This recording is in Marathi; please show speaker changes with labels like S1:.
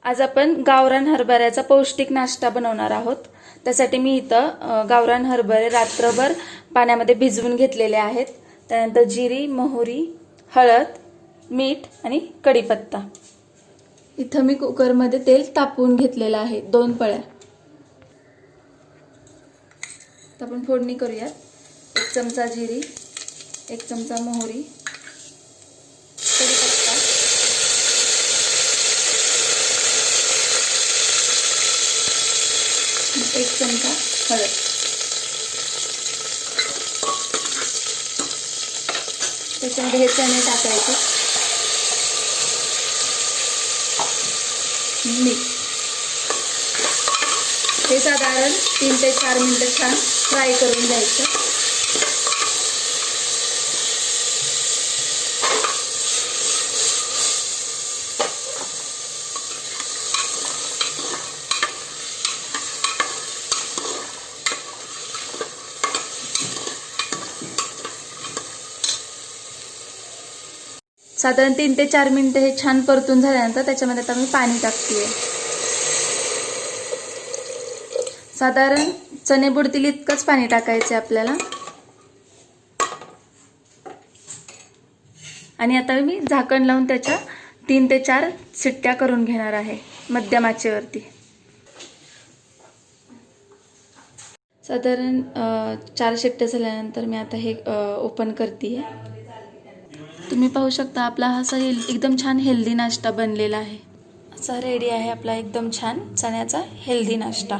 S1: आज आपण गावरान हरभऱ्याचा पौष्टिक नाश्ता बनवणार आहोत। त्यासाठी मी इथं गावरान हरभरे रात्रभर पाण्यामध्ये भिजवून घेतलेले आहेत। त्यानंतर जिरी, मोहरी, हळद, मीठ आणि कढीपत्ता। इथं मी कुकरमध्ये तेल तापवून घेतलेलं आहे 2 पळ्या। तर आपण फोडणी करूया। 1 चमचा जिरी, 1 चमचा मोहरी, कढीपत्ता, 1 चमचा हळद। त्याच्यामध्ये हे चणे टाकायचे, मीठ। हे साधारण 3 ते 4 मिनिटं छान फ्राय करून घ्यायचं। साधारण 3 ते 4 मिनिटं हे छान परतून झाल्यानंतर त्याच्यामध्ये आता मी पाणी टाकते। साधारण चणे बुडतील इतकंच पाणी टाकायचं आपल्याला। आणि आता मी झाकण लावून त्याच्या 3 ते 4 शिट्ट्या करून घेणार आहे मध्यम आचेवरती। साधारण 4 शिट्ट्या झाल्यानंतर मी आता हे ओपन करते। तुम्ही पाहू शकता आपला हा असा एकदम छान हेल्दी नाश्ता बनलेला आहे। असा रेडी आहे आपला एकदम छान चण्याचा हेल्दी नाश्ता।